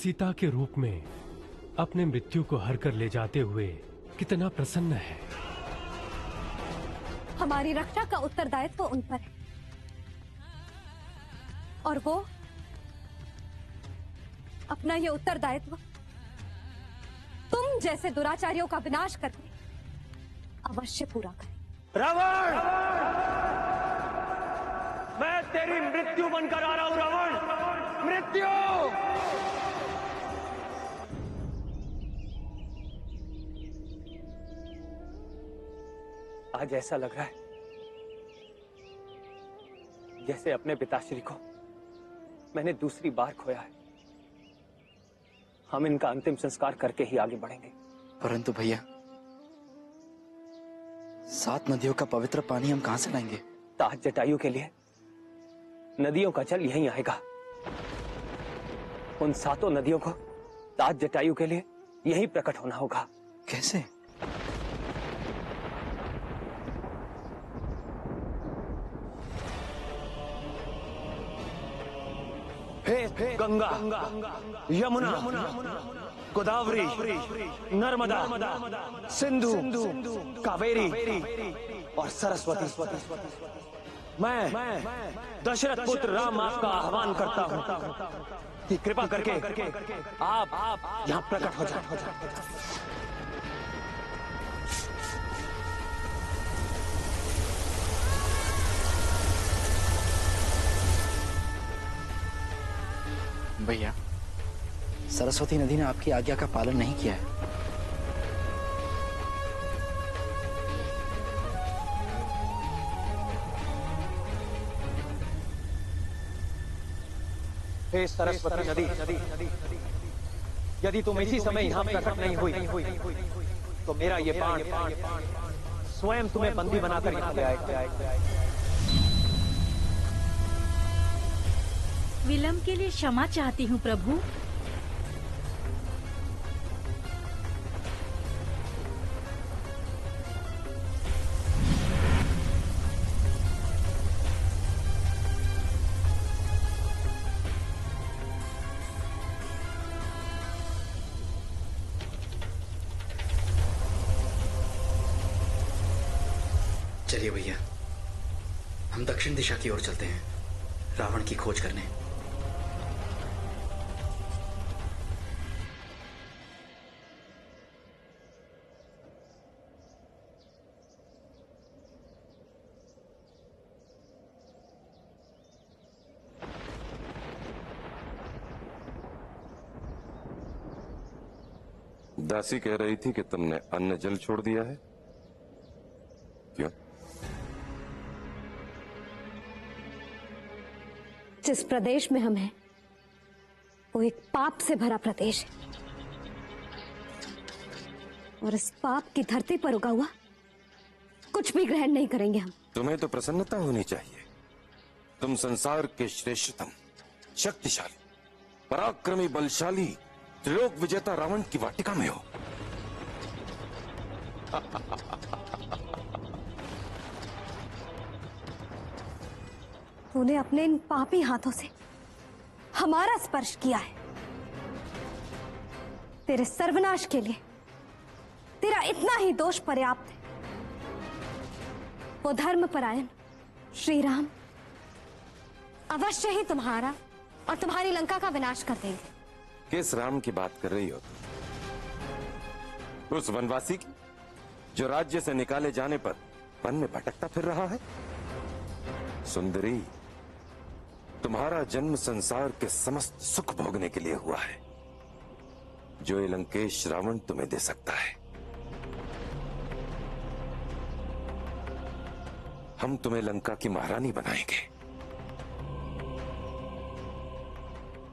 सीता के रूप में अपने मृत्यु को हर कर ले जाते हुए कितना प्रसन्न है। हमारी रक्षा का उत्तरदायित्व उन पर है और वो अपना ये उत्तरदायित्व तुम जैसे दुराचारियों का विनाश करके अवश्य पूरा करें। रावण, मैं तेरी मृत्यु बनकर आ रहा हूं। रावण, मृत्यु। आज ऐसा लग रहा है जैसे अपने पिताश्री को मैंने दूसरी बार खोया है। हम इनका अंतिम संस्कार करके ही आगे बढ़ेंगे। परंतु भैया, 7 नदियों का पवित्र पानी हम कहां से लाएंगे? ताज जटायु के लिए नदियों का जल यहीं आएगा। उन 7 नदियों को ताज जटायु के लिए यहीं प्रकट होना होगा। कैसे? हे गंगा, यमुना, गोदावरी, नर्मदा, सिंधु, कावेरी और सरस्वती, मैं दशरथ पुत्र राम आपका आह्वान करता हूं कि कृपा करके आप यहां प्रकट हो जाए। भैया, सरस्वती नदी ने आपकी आज्ञा का पालन नहीं किया है। हे सरस्वती नदी, यदि तुम इसी समय यहां प्रकट नहीं हुई तो मेरा ये बाण स्वयं तुम्हें बंदी बनाकर यहां ले आएगा। विलंब के लिए क्षमा चाहती हूँ प्रभु। चलिए भैया, हम दक्षिण दिशा की ओर चलते हैं, रावण की खोज करने। दासी कह रही थी कि तुमने अन्न जल छोड़ दिया है, क्यों? जिस प्रदेश में हम हैं वो एक पाप से भरा प्रदेश है और इस पाप की धरती पर उगा हुआ कुछ भी ग्रहण नहीं करेंगे हम। तुम्हें तो प्रसन्नता होनी चाहिए। तुम संसार के श्रेष्ठतम, शक्तिशाली, पराक्रमी, बलशाली, त्रिलोक विजेता रावण की वाटिका में हो। तूने अपने इन पापी हाथों से हमारा स्पर्श किया है। तेरे सर्वनाश के लिए तेरा इतना ही दोष पर्याप्त है। वो धर्मपरायण श्री राम अवश्य ही तुम्हारा और तुम्हारी लंका का विनाश कर देंगे। किस राम की बात कर रही हो? उस वनवासी की जो राज्य से निकाले जाने पर वन में भटकता फिर रहा है? सुंदरी, तुम्हारा जन्म संसार के समस्त सुख भोगने के लिए हुआ है, जो ये लंकेश रावण तुम्हें दे सकता है। हम तुम्हें लंका की महारानी बनाएंगे।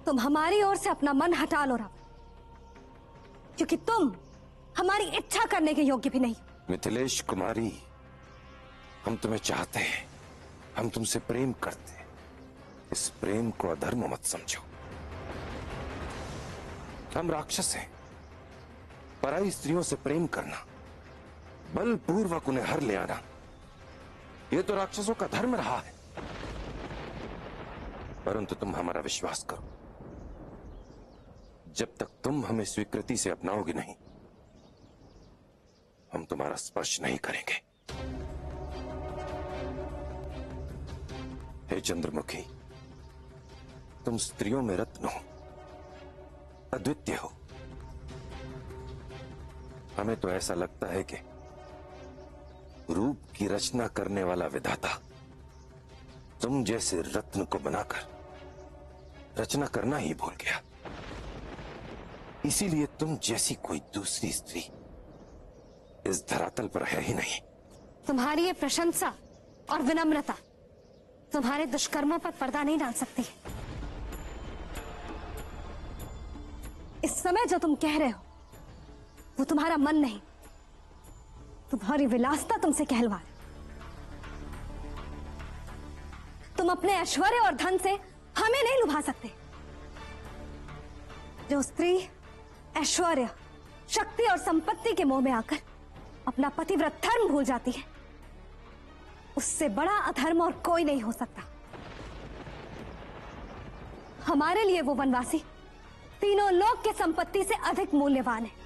तुम हमारी ओर से अपना मन हटा लो रावण, क्योंकि तुम हमारी इच्छा करने के योग्य भी नहीं। मिथिलेश कुमारी, हम तुम्हें चाहते हैं, हम तुमसे प्रेम करते हैं। इस प्रेम को अधर्म मत समझो। हम राक्षस हैं। पराई स्त्रियों से प्रेम करना, बलपूर्वक उन्हें हर ले आना, यह तो राक्षसों का धर्म रहा है। परंतु तुम हमारा विश्वास करो, जब तक तुम हमें स्वीकृति से अपनाओगे नहीं, हम तुम्हारा स्पर्श नहीं करेंगे। हे चंद्रमुखी, तुम स्त्रियों में रत्न हो, अद्वितीय हो। हमें तो ऐसा लगता है कि रूप की रचना करने वाला विधाता तुम जैसे रत्न को बनाकर रचना करना ही भूल गया। इसीलिए तुम जैसी कोई दूसरी स्त्री इस धरातल पर है ही नहीं। तुम्हारी ये प्रशंसा और विनम्रता तुम्हारे दुष्कर्मों पर पर्दा नहीं डाल सकती। इस समय जो तुम कह रहे हो वो तुम्हारा मन नहीं, तुम्हारी विलासिता तुमसे कहलवा रही। तुम अपने ऐश्वर्य और धन से हमें नहीं लुभा सकते। जो स्त्री ऐश्वर्य, शक्ति और संपत्ति के मोह में आकर अपना पतिव्रत धर्म भूल जाती है, उससे बड़ा अधर्म और कोई नहीं हो सकता। हमारे लिए वो वनवासी तीनों लोक के संपत्ति से अधिक मूल्यवान है।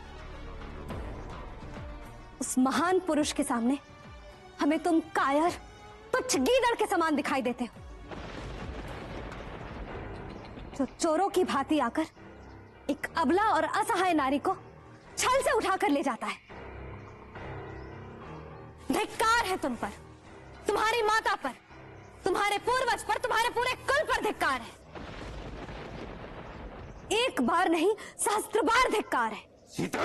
उस महान पुरुष के सामने हमें तुम कायर, तुच्छ गीदड़ के समान दिखाई देते हो, जो चोरों की भांति आकर एक अबला और असहाय नारी को छल से उठाकर ले जाता है। धिक्कार है तुम पर, तुम्हारी माता पर, तुम्हारे पूर्वज पर, तुम्हारे पूरे कुल पर धिक्कार है। एक बार नहीं, सहस्त्र बार धिक्कार है। सीता,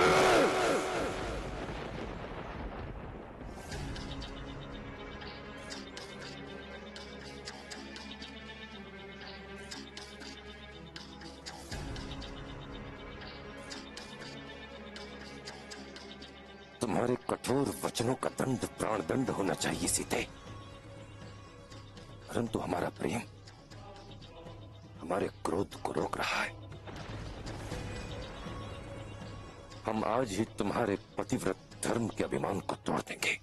तुम्हारे कठोर वचनों का दंड प्राणदंड होना चाहिए सीते, परंतु हमारा प्रेम हमारे क्रोध को रोक रहा है। हम आज ही तुम्हारे पतिव्रत धर्म के अभिमान को तोड़ देंगे।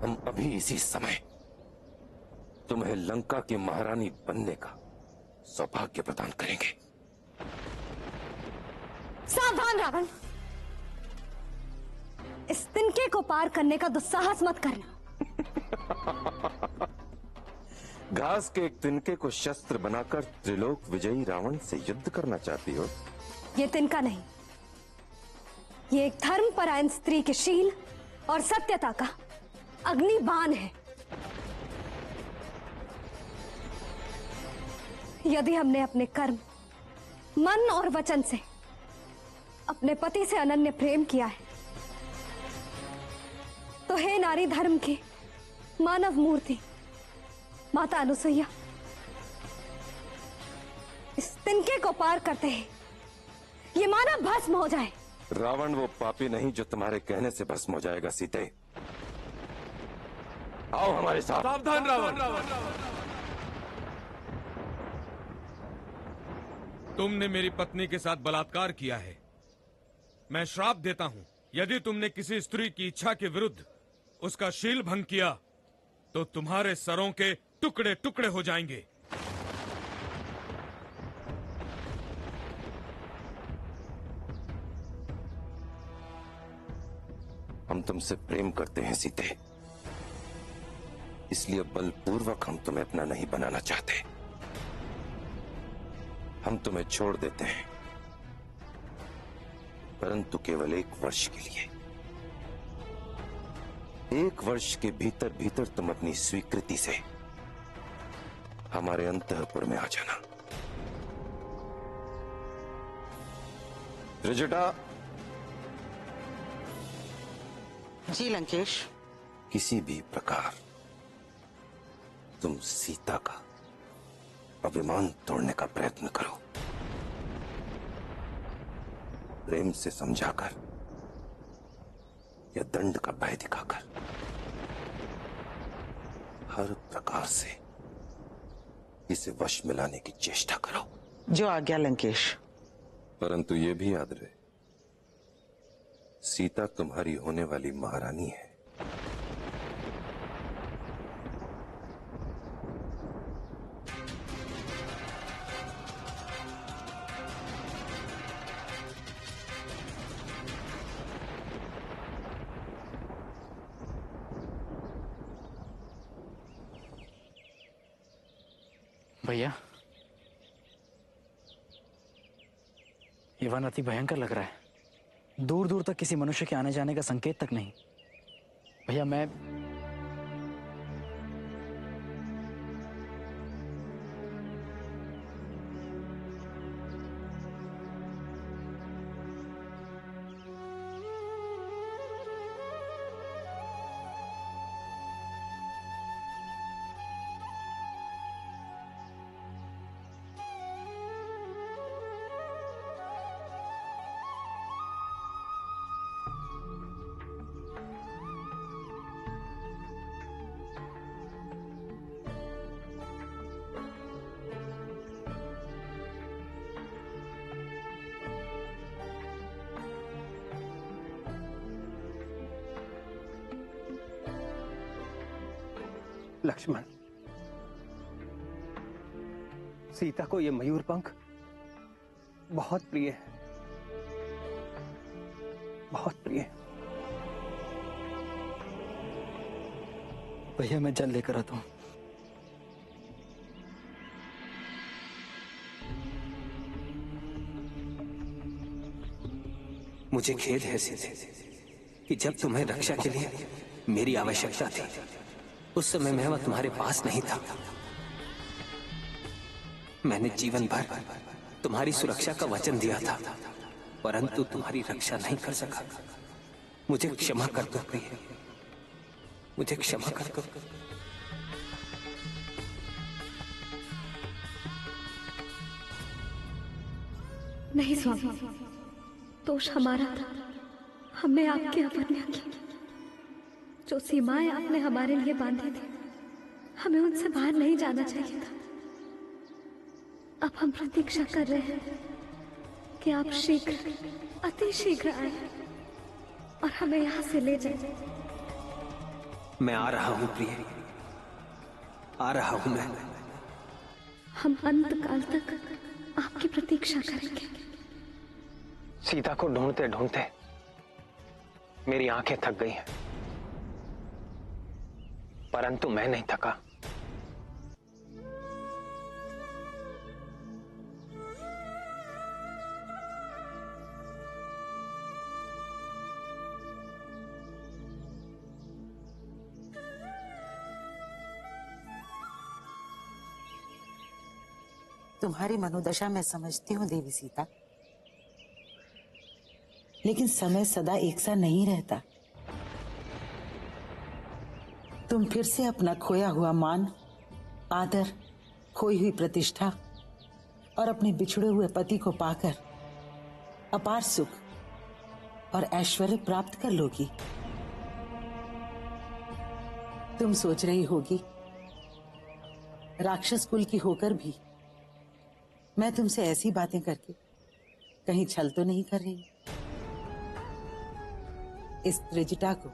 हम अभी इसी समय तुम्हें लंका की महारानी बनने का सौभाग्य प्रदान करेंगे। सावधान रावण, इस तिनके को पार करने का दुस्साहस मत करना। घास के एक तिनके को शस्त्र बनाकर त्रिलोक विजयी रावण से युद्ध करना चाहती हो? ये तिनका नहीं, ये एक धर्मपरायण स्त्री के शील और सत्यता का अग्निबाण है। यदि हमने अपने कर्म, मन और वचन से अपने पति से अनन्य प्रेम किया है, तो हे नारी धर्म की मानव मूर्ति माता अनुसुईया, इस तिनके को पार करते ही ये मानव भस्म हो जाए। रावण वो पापी नहीं जो तुम्हारे कहने से भस्म हो जाएगा। सीते, आओ हमारे साथ। सावधान रावण, तुमने मेरी पत्नी के साथ बलात्कार किया है। मैं श्राप देता हूं, यदि तुमने किसी स्त्री की इच्छा के विरुद्ध उसका शील भंग किया तो तुम्हारे सरों के टुकड़े टुकड़े हो जाएंगे। हम तुमसे प्रेम करते हैं सीते, इसलिए बलपूर्वक हम तुम्हें अपना नहीं बनाना चाहते। हम तुम्हें छोड़ देते हैं, परंतु केवल 1 वर्ष के लिए। 1 वर्ष के भीतर भीतर तुम अपनी स्वीकृति से हमारे अंतःपुर में आ जाना। त्रिजटा, जी लंकेश। किसी भी प्रकार तुम सीता का अभिमान तोड़ने का प्रयत्न करो, प्रेम से समझाकर या दंड का भय दिखाकर, हर प्रकार से इसे वश में लाने की चेष्टा करो। जो आज्ञा लंकेश। परंतु यह भी याद रहे, सीता तुम्हारी होने वाली महारानी है। भैया, ये वन अति भयंकर लग रहा है। दूर दूर तक किसी मनुष्य के आने जाने का संकेत तक नहीं। भैया मैं लक्ष्मण, सीता को ये मयूर पंख बहुत प्रिय है, बहुत प्रिय। भैया मैं जल लेकर आता हूं। मुझे खेद है सीते कि जब तुम्हें रक्षा के लिए मेरी आवश्यकता थी, उस समय मैं तुम्हारे पास नहीं था। मैंने जीवन भर तुम्हारी सुरक्षा का वचन दिया था, परंतु तुम्हारी रक्षा नहीं कर सका। मुझे क्षमा कर दो प्रिय, मुझे क्षमा कर दो। नहीं स्वामी, दोष हमारा था। हमने आपकी अवज्ञा की। जो सीमाएं आपने हमारे लिए बांधी थी, हमें उनसे बाहर नहीं जाना चाहिए था। अब हम प्रतीक्षा कर रहे हैं कि आप शीघ्र, अति शीघ्र आए और हमें यहां से ले जाए। मैं आ रहा हूं प्रिय, आ रहा हूं मैं। हम अंत काल तक आपकी प्रतीक्षा करेंगे। सीता को ढूंढते ढूंढते मेरी आंखें थक गई हैं, परंतु मैं नहीं थका। तुम्हारी मनोदशा मैं समझती हूँ देवी सीता, लेकिन समय सदा एक सा नहीं रहता। तुम फिर से अपना खोया हुआ मान, आदर, खोई हुई प्रतिष्ठा और अपने बिछड़े हुए पति को पाकर अपार सुख और ऐश्वर्य प्राप्त कर लोगी। तुम सोच रही होगी, राक्षस कुल की होकर भी मैं तुमसे ऐसी बातें करके कहीं छल तो नहीं कर रही। इस त्रिजटा को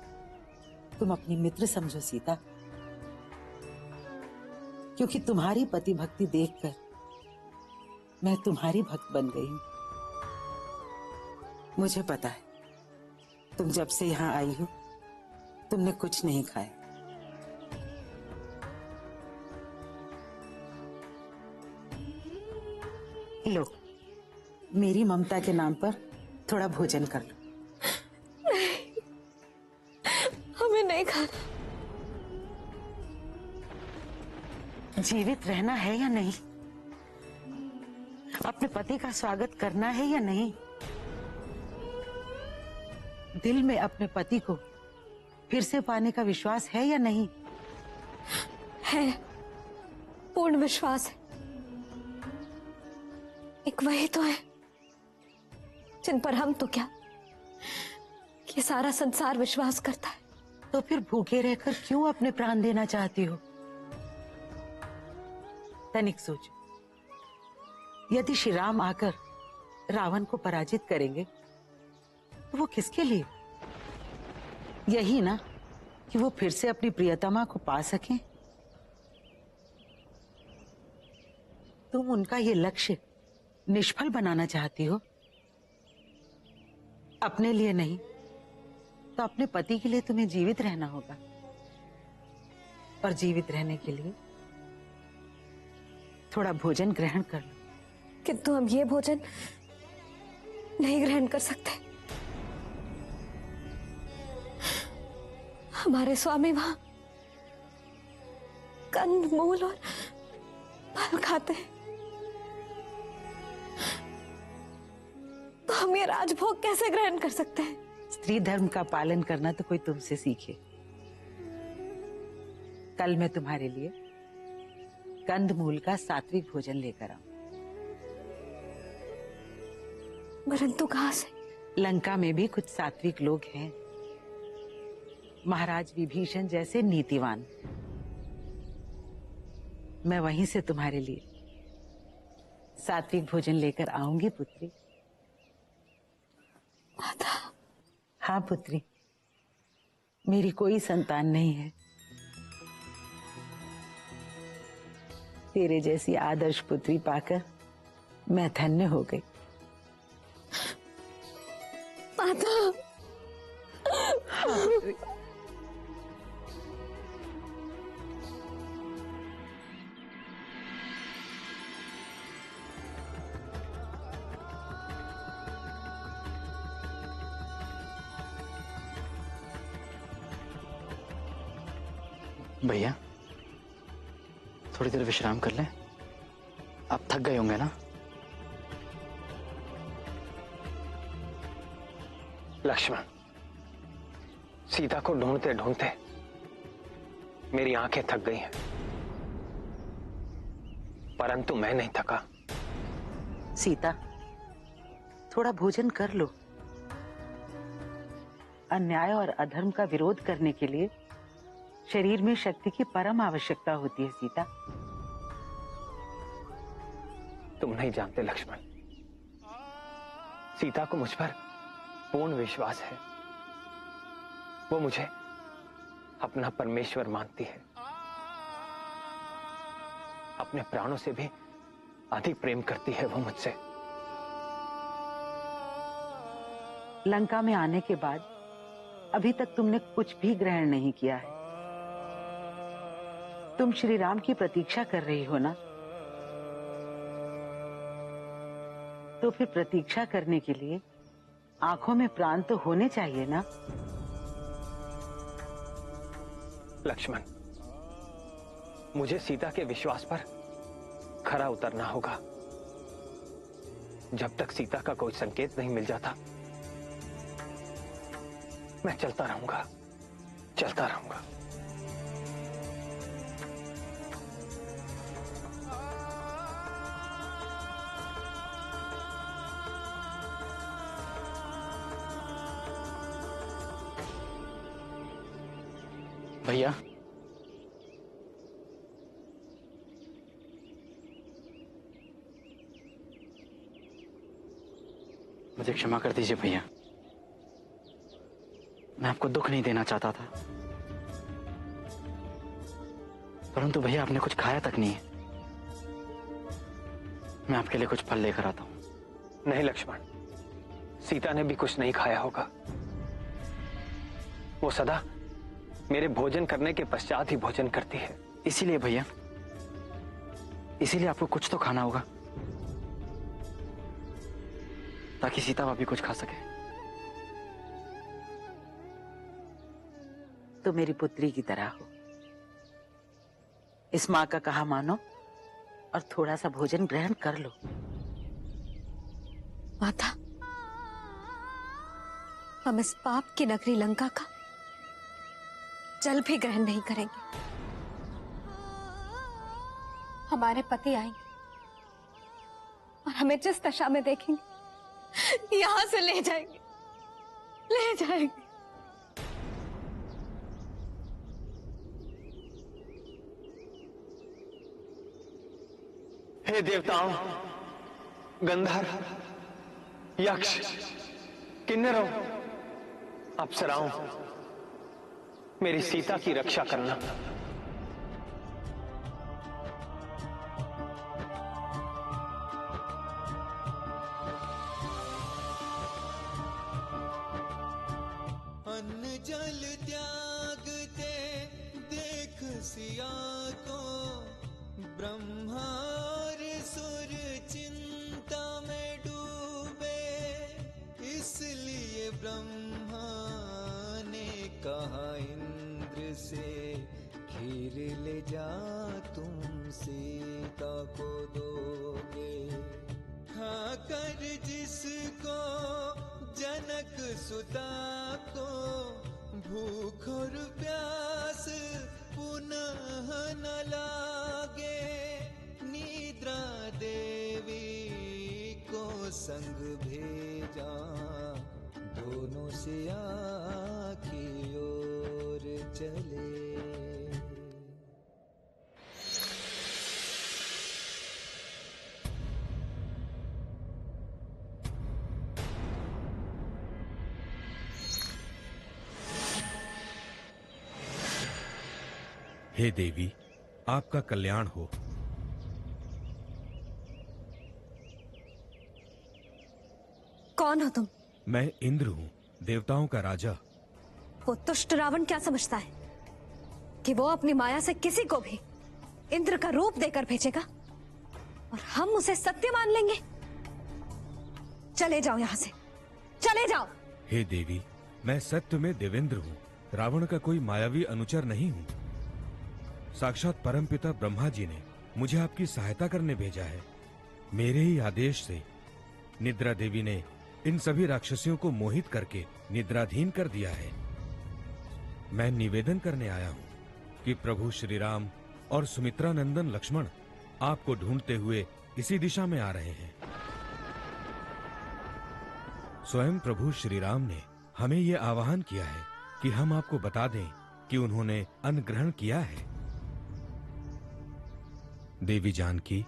तुम अपनी मित्र समझो सीता, क्योंकि तुम्हारी पति भक्ति देखकर मैं तुम्हारी भक्त बन गई हूं। मुझे पता है, तुम जब से यहां आई हो तुमने कुछ नहीं खाया। लो, मेरी ममता के नाम पर थोड़ा भोजन कर लो। हमें नहीं खाना। जीवित रहना है या नहीं? अपने पति का स्वागत करना है या नहीं? दिल में अपने पति को फिर से पाने का विश्वास है या नहीं? है, पूर्ण विश्वास है। एक वही तो है जिन पर हम तो क्या, ये सारा संसार विश्वास करता है। तो फिर भूखे रहकर क्यों अपने प्राण देना चाहती हो? तनिक सोचो, यदि श्री राम आकर रावण को पराजित करेंगे तो वो किसके लिए? यही ना कि वो फिर से अपनी प्रियतमा को पा सकें। तुम उनका ये लक्ष्य निष्फल बनाना चाहती हो। अपने लिए नहीं तो अपने पति के लिए तुम्हें जीवित रहना होगा, और जीवित रहने के लिए थोड़ा भोजन ग्रहण कर लो। किंतु हम ये भोजन नहीं ग्रहण कर सकते। हमारे स्वामी वहां कंद मूल और फल खाते हैं, तो हम ये राजभोग कैसे ग्रहण कर सकते हैं? स्त्री धर्म का पालन करना तो कोई तुमसे सीखे। कल मैं तुम्हारे लिए कंदमूल का सात्विक भोजन लेकर आऊं। परंतु कहां से? लंका में भी कुछ सात्विक लोग हैं, महाराज विभीषण जैसे नीतिवान। मैं वहीं से तुम्हारे लिए सात्विक भोजन लेकर आऊंगी पुत्री। माता। हाँ पुत्री, मेरी कोई संतान नहीं है। तेरे जैसी आदर्श पुत्री पाकर मैं धन्य हो गई। माता। हाँ पुत्री। भैया थोड़ी देर विश्राम कर लें, आप थक गए होंगे ना? लक्ष्मण, सीता को ढूंढते ढूंढते मेरी आंखें थक गई हैं, परंतु मैं नहीं थका। सीता, थोड़ा भोजन कर लो। अन्याय और अधर्म का विरोध करने के लिए शरीर में शक्ति की परम आवश्यकता होती है सीता। तुम नहीं जानते लक्ष्मण, सीता को मुझ पर पूर्ण विश्वास है। वो मुझे अपना परमेश्वर मानती है, अपने प्राणों से भी अधिक प्रेम करती है वो मुझसे। लंका में आने के बाद अभी तक तुमने कुछ भी ग्रहण नहीं किया है। तुम श्री राम की प्रतीक्षा कर रही हो ना? तो फिर प्रतीक्षा करने के लिए आंखों में प्राण तो होने चाहिए ना? लक्ष्मण, मुझे सीता के विश्वास पर खरा उतरना होगा। जब तक सीता का कोई संकेत नहीं मिल जाता, मैं चलता रहूंगा, चलता रहूंगा। भैया मुझे क्षमा कर दीजिए भैया, मैं आपको दुख नहीं देना चाहता था, परंतु भैया आपने कुछ खाया तक नहीं है। मैं आपके लिए कुछ फल लेकर आता हूं। नहीं लक्ष्मण, सीता ने भी कुछ नहीं खाया होगा। वो सदा मेरे भोजन करने के पश्चात ही भोजन करती है। इसीलिए भैया, इसीलिए आपको कुछ तो खाना होगा ताकि सीता भाभी कुछ खा सके। तो मेरी पुत्री की तरह हो, इस मां का कहा मानो और थोड़ा सा भोजन ग्रहण कर लो। माता, हम इस पाप की नगरी लंका का जल भी ग्रहण नहीं करेंगे। हमारे पति आएंगे और हमें जिस दशा में देखेंगे यहां से ले जाएंगे, ले जाएंगे। हे देवताओं, गंधर्व, यक्ष, किन्नरों, अप्सराओं, मेरी सीता की रक्षा करना। अन्न जल त्यागते देख सिया को, ब्रह्मा भेजा तुम सीता को दोगे, खाकर जिसको जनक सुता को भूख और प्यास पुनः न लागे, निद्रा देवी को संग भेजा, दोनों सिया की ओर चले। हे देवी, आपका कल्याण हो। कौन हो तुम? मैं इंद्र हूँ, देवताओं का राजा। वो दुष्ट रावण क्या समझता है कि वो अपनी माया से किसी को भी इंद्र का रूप देकर भेजेगा और हम उसे सत्य मान लेंगे? चले जाओ यहां से, चले जाओ। हे देवी, मैं सत्य में देवेंद्र हूँ, रावण का कोई मायावी अनुचर नहीं हूँ। साक्षात परमपिता ब्रह्मा जी ने मुझे आपकी सहायता करने भेजा है। मेरे ही आदेश से निद्रा देवी ने इन सभी राक्षसियों को मोहित करके निद्राधीन कर दिया है। मैं निवेदन करने आया हूँ कि प्रभु श्री राम और सुमित्रा नंदन लक्ष्मण आपको ढूंढते हुए इसी दिशा में आ रहे हैं। स्वयं प्रभु श्री राम ने हमें ये आह्वान किया है कि हम आपको बता दें कि उन्होंने अन्न ग्रहण किया है। देवी जानकी,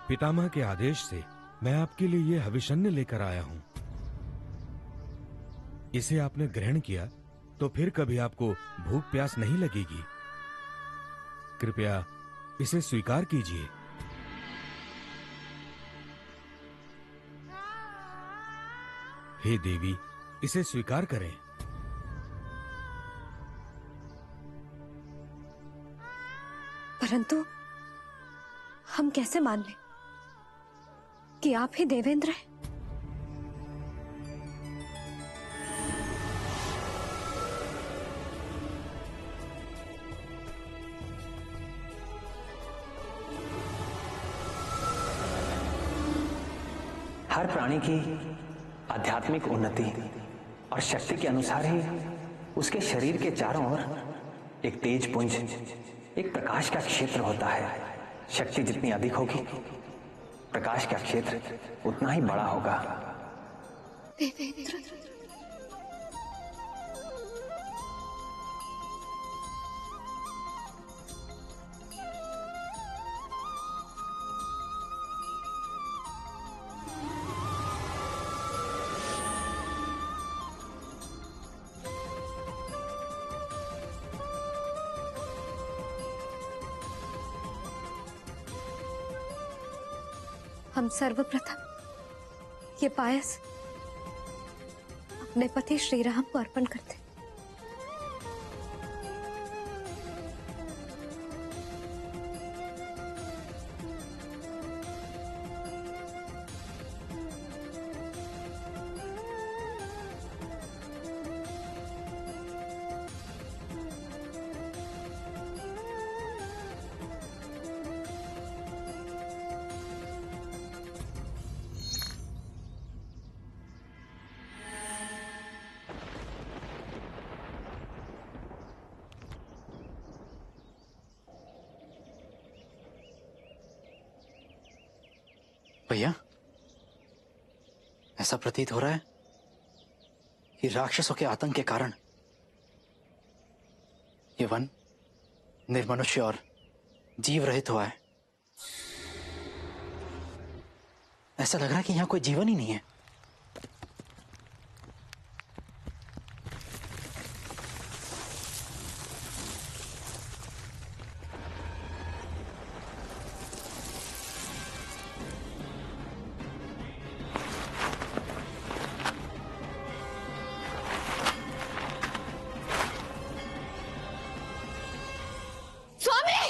पितामह के आदेश से मैं आपके लिए ये हविष्यन्न लेकर आया हूं। इसे आपने ग्रहण किया तो फिर कभी आपको भूख प्यास नहीं लगेगी। कृपया इसे स्वीकार कीजिए। हे देवी, इसे स्वीकार करें। परंतु हम कैसे मान लें कि आप ही देवेंद्र हैं? हर प्राणी की आध्यात्मिक उन्नति और शक्ति के अनुसार ही उसके शरीर के चारों ओर एक तेज पुंज, एक प्रकाश का क्षेत्र होता है। शक्ति जितनी अधिक होगी, प्रकाश का क्षेत्र उतना ही बड़ा होगा। देवेंद्र, हम सर्वप्रथम ये पायस अपने पति श्री राम को अर्पण करते। भैया, ऐसा प्रतीत हो रहा है कि राक्षसों के आतंक के कारण ये वन निर्मनुष्य और जीव रहित हुआ है। ऐसा लग रहा है कि यहां कोई जीवन ही नहीं है।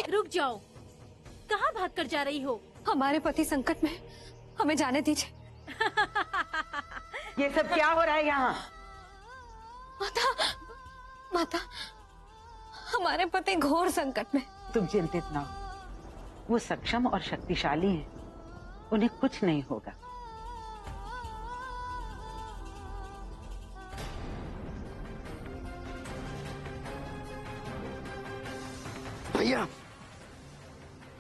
रुक जाओ, कहाँ भाग कर जा रही हो? हमारे पति संकट में, हमें जाने दीजिए। ये सब क्या हो रहा है यहाँ? माता, माता, हमारे पति घोर संकट में, तुम चिंतित ना हो, वो सक्षम और शक्तिशाली हैं, उन्हें कुछ नहीं होगा। भैया,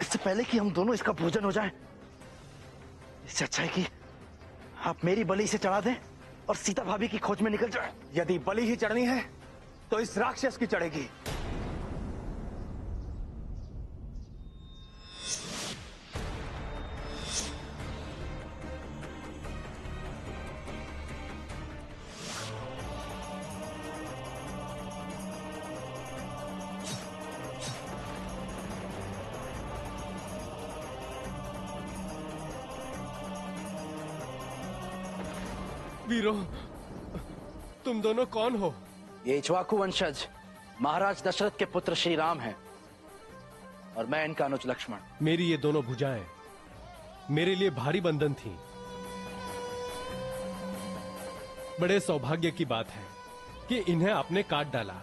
इससे पहले कि हम दोनों इसका भोजन हो जाए, इससे अच्छा है कि आप मेरी बलि इसे चढ़ा दें और सीता भाभी की खोज में निकल जाए। यदि बलि ही चढ़नी है तो इस राक्षस की चढ़ेगी। वीरों, तुम दोनों कौन हो? ये इक्ष्वाकु वंशज महाराज दशरथ के पुत्र श्री राम हैं और मैं इनका अनुज लक्ष्मण। मेरी ये दोनों भुजाएं मेरे लिए भारी बंधन थी। बड़े सौभाग्य की बात है कि इन्हें आपने काट डाला।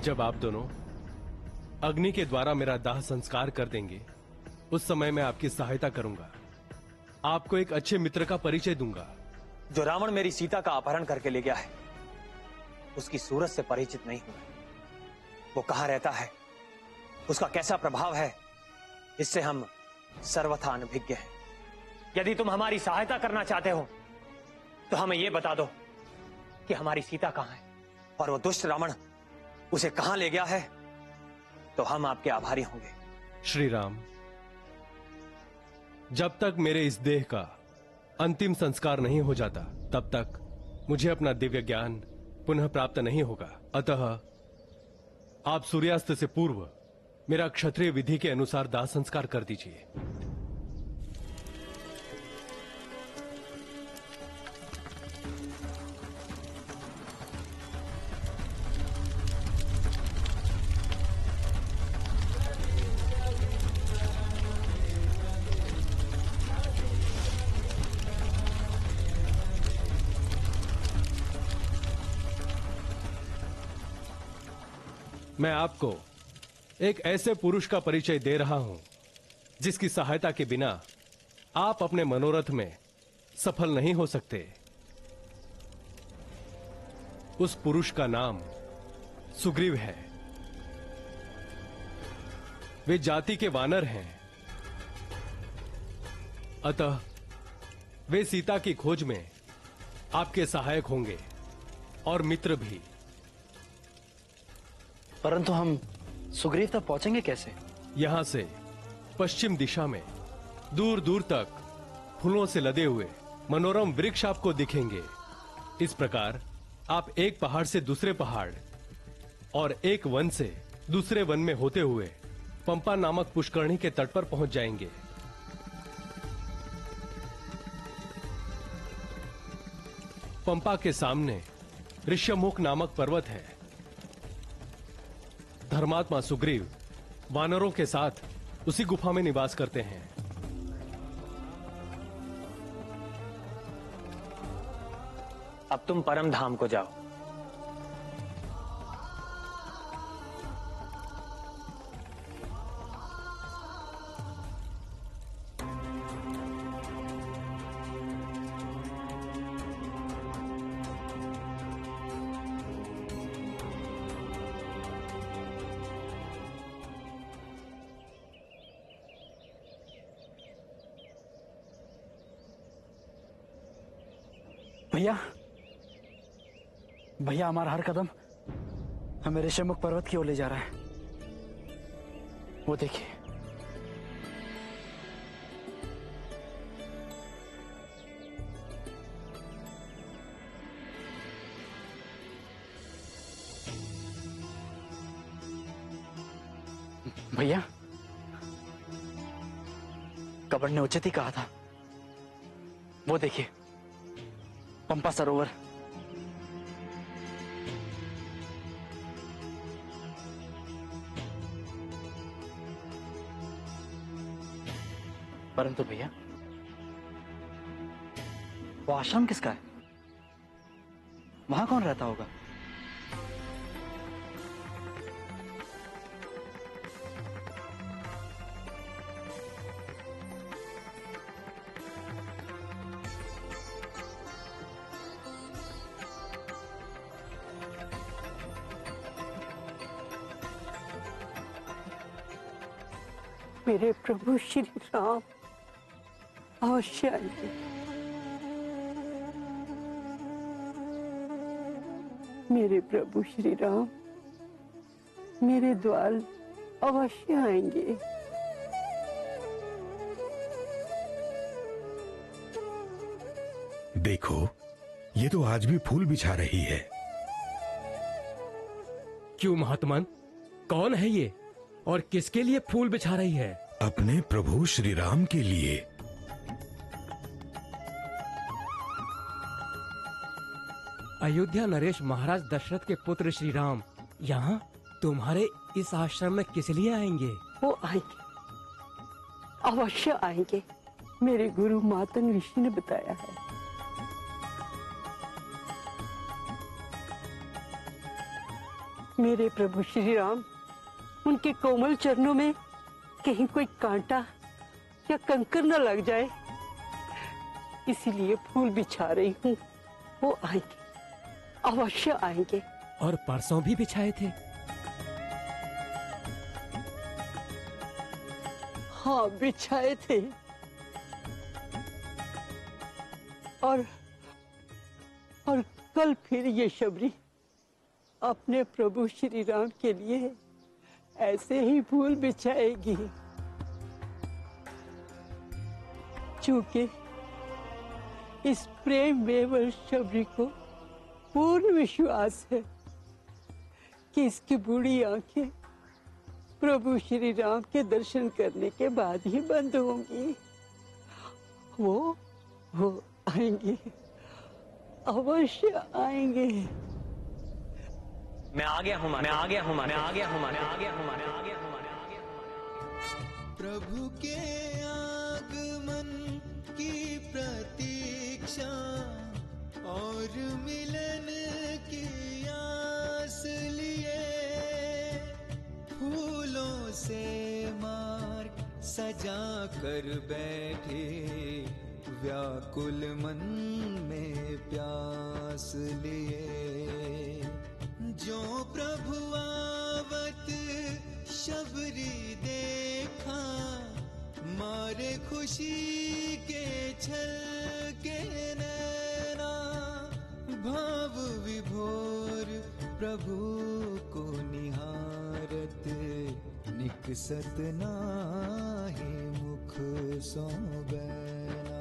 जब आप दोनों अग्नि के द्वारा मेरा दाह संस्कार कर देंगे, उस समय मैं आपकी सहायता करूंगा। आपको एक अच्छे मित्र का परिचय दूंगा। जो रावण मेरी सीता का अपहरण करके ले गया है, उसकी सूरत से परिचित नहीं हूं। वो कहां रहता है, उसका कैसा प्रभाव है, इससे हम सर्वथा अनभिज्ञ हैं। यदि तुम हमारी सहायता करना चाहते हो तो हमें यह बता दो कि हमारी सीता कहां है और वो दुष्ट रावण उसे कहां ले गया है, तो हम आपके आभारी होंगे। श्री राम, जब तक मेरे इस देह का अंतिम संस्कार नहीं हो जाता, तब तक मुझे अपना दिव्य ज्ञान पुनः प्राप्त नहीं होगा। अतः आप सूर्यास्त से पूर्व मेरा क्षत्रिय विधि के अनुसार दाह संस्कार कर दीजिए। मैं आपको एक ऐसे पुरुष का परिचय दे रहा हूं जिसकी सहायता के बिना आप अपने मनोरथ में सफल नहीं हो सकते। उस पुरुष का नाम सुग्रीव है। वे जाति के वानर हैं, अतः वे सीता की खोज में आपके सहायक होंगे और मित्र भी। परंतु हम सुग्रीव तक पहुंचेंगे कैसे? यहां से पश्चिम दिशा में दूर दूर तक फूलों से लदे हुए मनोरम वृक्ष आपको दिखेंगे। इस प्रकार आप एक पहाड़ से दूसरे पहाड़ और एक वन से दूसरे वन में होते हुए पंपा नामक पुष्करणी के तट पर पहुंच जाएंगे। पंपा के सामने ऋष्यमुख नामक पर्वत है। धर्मात्मा सुग्रीव वानरों के साथ उसी गुफा में निवास करते हैं। अब तुम परम धाम को जाओ। भैया, भैया, हमारा हर कदम हमें ऋषिमुख पर्वत की ओर ले जा रहा है। वो देखिए। भैया, कबीर ने उचित ही कहा था। वो देखिए, पंपा सरोवर। परंतु भैया, वो आश्रम किसका है? वहां कौन रहता होगा? मेरे प्रभु श्री राम अवश्य आएंगे। मेरे प्रभु श्री राम मेरे द्वार अवश्य आएंगे। देखो, ये तो आज भी फूल बिछा रही है। क्यों महात्मन, कौन है ये और किसके लिए फूल बिछा रही है? अपने प्रभु श्री राम के लिए। अयोध्या नरेश महाराज दशरथ के पुत्र श्री राम यहाँ तुम्हारे इस आश्रम में किस लिए आएंगे? वो आएंगे, अवश्य आएंगे। मेरे गुरु मातंग ऋषि ने बताया है। मेरे प्रभु श्री राम, उनके कोमल चरणों में कहीं कोई कांटा या कंकर न लग जाए, इसीलिए फूल बिछा रही हूँ। वो आएंगे, अवश्य आएंगे। और परसों भी बिछाए थे। हाँ, बिछाए थे। और कल फिर ये शबरी अपने प्रभु श्री राम के लिए ऐसे ही फूल बिछाएगी। चूंकि इस प्रेम वेवर शबरी को पूर्ण विश्वास है कि इसकी बूढ़ी आंखें प्रभु श्री राम के दर्शन करने के बाद ही बंद होंगी। वो आएंगे, अवश्य आएंगे। मैं आ गया हूँ, मैं आ गया हूँ, मैं आ गया हूँ, मैं आ गया हूँ, मैं आ गया हूँ, मैं आ गया हूँ। प्रभु के आगमन की प्रतीक्षा और मिलन की आस लिए फूलों से मार्ग सजा कर बैठे, व्याकुल मन में प्यास लिए। जो प्रभु आवत शबरी देखा, मारे खुशी के छल के नैना, भाव विभोर प्रभु को निहारत, निकसत नाहि मुख सो बैना।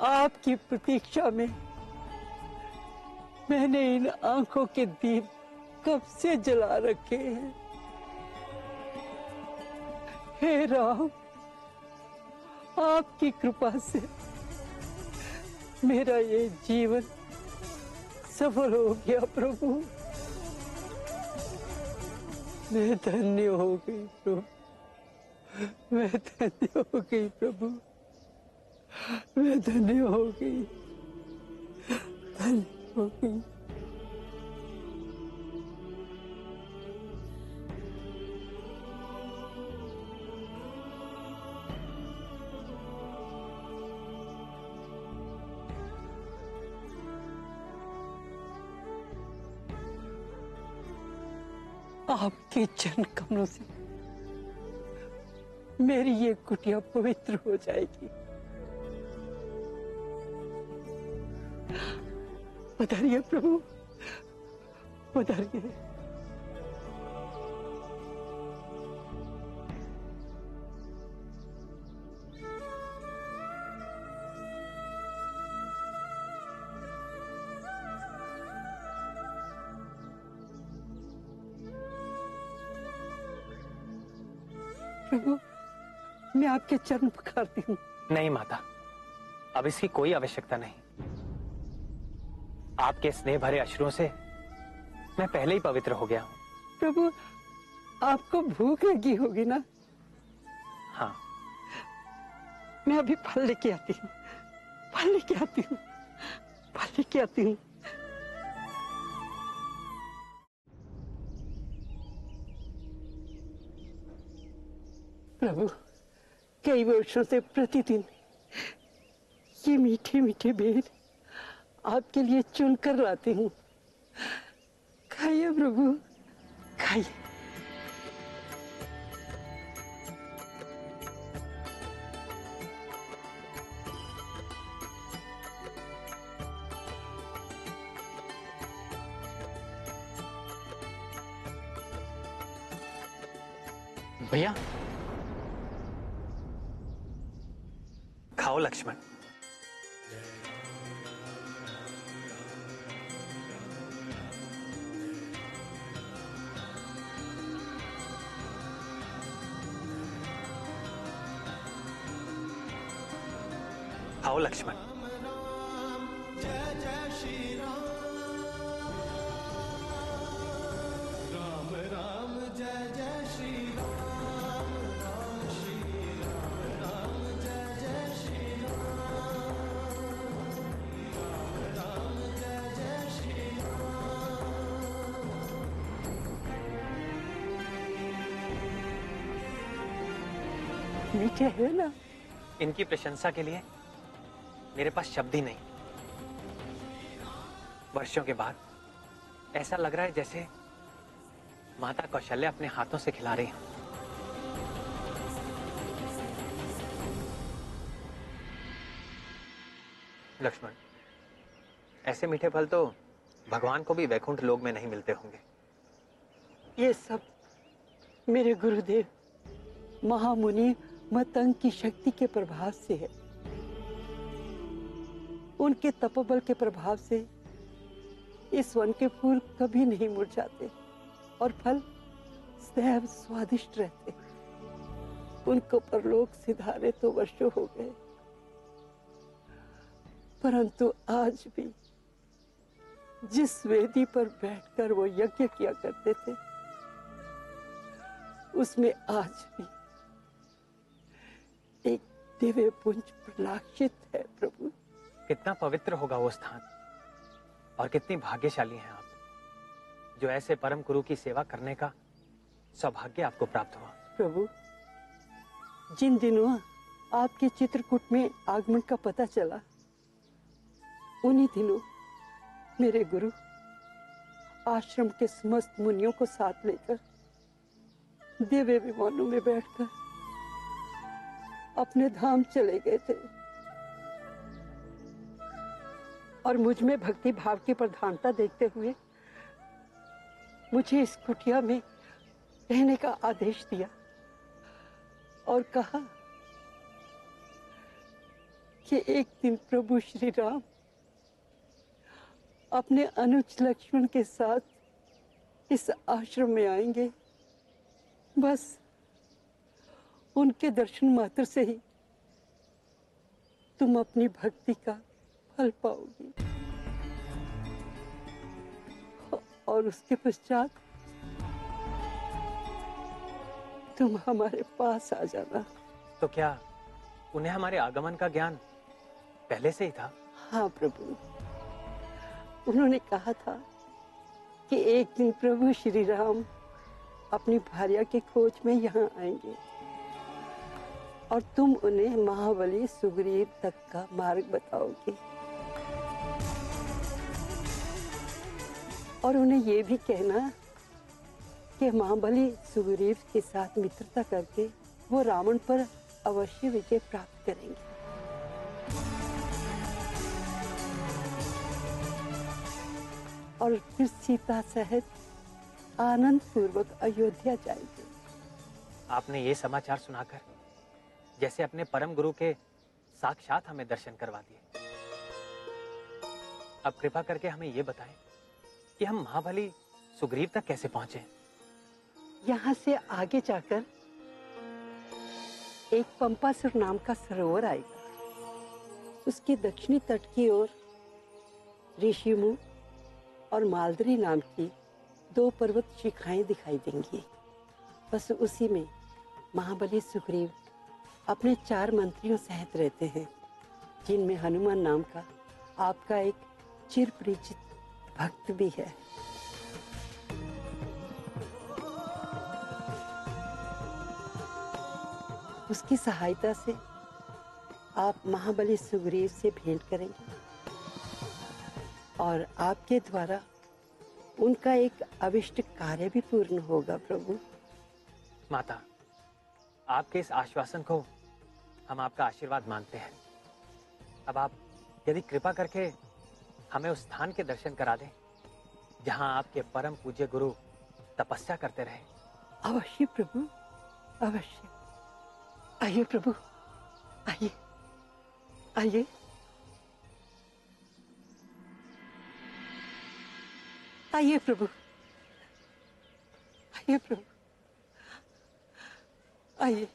आपकी प्रतीक्षा में मैंने इन आंखों के दीप कब से जला रखे हैं। हे राम, आपकी कृपा से मेरा ये जीवन सफल हो गया प्रभु। मैं धन्य हो गई प्रभु, मैं धन्य हो गई प्रभु, मैं धन्य हो गई, धन्य हो गई। आपके चरण कमलों से मेरी ये कुटिया पवित्र हो जाएगी। पधारिए प्रभु, पधारिए। प्रभु, मैं आपके चरण पखारती हूँ। नहीं माता, अब इसकी कोई आवश्यकता नहीं। आपके स्नेह भरे अश्रुओं से मैं पहले ही पवित्र हो गया हूँ। प्रभु, आपको भूख लगी होगी ना? हाँ। मैं अभी फल लेके आती हूँ, फल लेके आती हूँ, फल लेके आती हूँ। प्रभु, कई वर्षों से प्रतिदिन ये मीठे मीठे बेर आपके लिए चुन कर लाती हूँ। खाइए प्रभु, खाइए। भैया खाओ लक्ष्मण। खाओ लक्ष्मण। जय जय श्री राम, राम राम जय जय श्री राम, राम श्री राम, राम जय जय श्री राम, राम राम जय जय श्री मीठे है ना? इनकी प्रशंसा के लिए मेरे पास शब्द ही नहीं। वर्षों के बाद ऐसा लग रहा है जैसे माता कौशल्या अपने हाथों से खिला रही हैं। लक्ष्मण, ऐसे मीठे फल तो भगवान को भी वैकुंठ लोक में नहीं मिलते होंगे। ये सब मेरे गुरुदेव महामुनि मतंग की शक्ति के प्रभाव से है। उनके तपोबल के प्रभाव से इस वन के फूल कभी नहीं मुरझाते और फल सदैव स्वादिष्ट रहते। उनको परलोक सिधारे तो वर्षों हो गए, परंतु आज भी जिस वेदी पर बैठकर वो यज्ञ किया करते थे, उसमें आज भी एक दिव्य पुंज प्रलाक्षित है प्रभु। कितना पवित्र होगा वो स्थान और कितनी भाग्यशाली हैं आप, जो ऐसे परम गुरु की सेवा करने का सौभाग्य आपको प्राप्त हुआ। प्रभु, जिन दिनों आपके चित्रकूट में आगमन का पता चला, उन्हीं दिनों मेरे गुरु आश्रम के समस्त मुनियों को साथ लेकर दिव्य विमानों में बैठकर अपने धाम चले गए थे और मुझ में भक्ति भाव की प्रधानता देखते हुए मुझे इस कुटिया में रहने का आदेश दिया और कहा कि एक दिन प्रभु श्री राम अपने अनुज लक्ष्मण के साथ इस आश्रम में आएंगे। बस उनके दर्शन मात्र से ही तुम अपनी भक्ति का फल पाओगी और उसके पश्चात तुम हमारे पास आ जाना। तो क्या उन्हें हमारे आगमन का ज्ञान पहले से ही था? हाँ प्रभु, उन्होंने कहा था कि एक दिन प्रभु श्री राम अपनी भार्या की खोज में यहाँ आएंगे और तुम उन्हें महाबली सुग्रीव तक का मार्ग बताओगे और उन्हें ये भी कहना कि महाबली सुग्रीव के साथ मित्रता करके वो रावण पर अवश्य विजय प्राप्त करेंगे। और फिर सीता सहित आनंद पूर्वक अयोध्या जाएंगे। आपने ये समाचार सुनाकर जैसे अपने परम गुरु के साक्षात हमें दर्शन करवा दिए। अब कृपा करके हमें ये बताएं कि हम महाबली सुग्रीव तक कैसे पहुंचे? यहाँ से आगे जाकर एक पंपासुर नाम का सरोवर आएगा। उसके दक्षिणी तट की ओर ऋषिमुख और मालदरी नाम की 2 पर्वत शिखाएं दिखाई देंगी। बस उसी में महाबली सुग्रीव अपने 4 मंत्रियों सहित रहते हैं, जिनमें हनुमान नाम का आपका एक चिर परिचित भक्त भी है। उसकी सहायता से आप महाबली सुग्रीव से भेंट करेंगे और आपके द्वारा उनका एक अभिष्ट कार्य भी पूर्ण होगा। प्रभु माता, आपके इस आश्वासन को हम आपका आशीर्वाद मानते हैं। अब आप यदि कृपा करके हमें उस स्थान के दर्शन करा दें जहां आपके परम पूज्य गुरु तपस्या करते रहे। अवश्य प्रभु, अवश्य। आइए प्रभु, आइए आइए। आइए प्रभु, आइए प्रभु, आइए।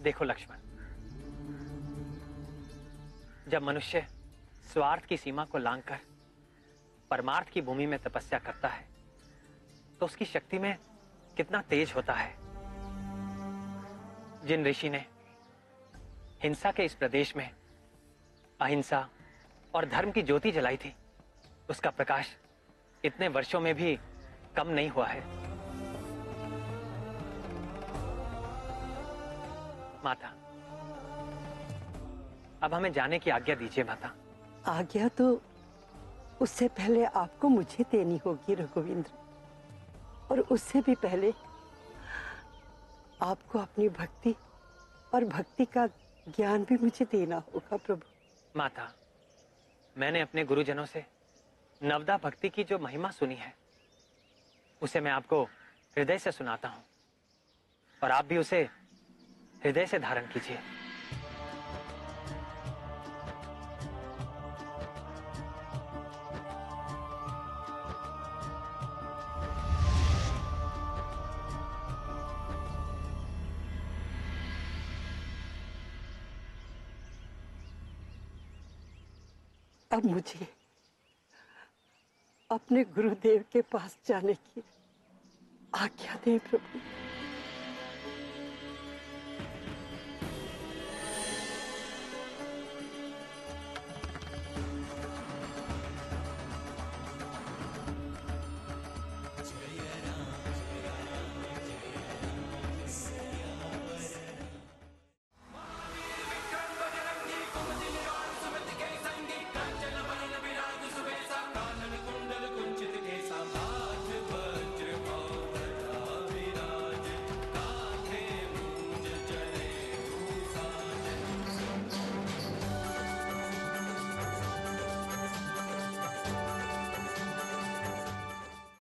देखो लक्ष्मण, जब मनुष्य स्वार्थ की सीमा को लांघकर परमार्थ की भूमि में तपस्या करता है तो उसकी शक्ति में कितना तेज होता है। जिन ऋषि ने हिंसा के इस प्रदेश में अहिंसा और धर्म की ज्योति जलाई थी, उसका प्रकाश इतने वर्षों में भी कम नहीं हुआ है। माता, अब हमें जाने की आज्ञा दीजिए माता। आज्ञा तो उससे पहले आपको मुझे देनी होगी रघुवींद्र, और उससे भी पहले आपको अपनी भक्ति और भक्ति का ज्ञान भी मुझे देना होगा प्रभु। माता, मैंने अपने गुरुजनों से नवदा भक्ति की जो महिमा सुनी है उसे मैं आपको हृदय से सुनाता हूं, और आप भी उसे हृदय से धारण कीजिए। अब मुझे अपने गुरुदेव के पास जाने की आज्ञा दें प्रभु।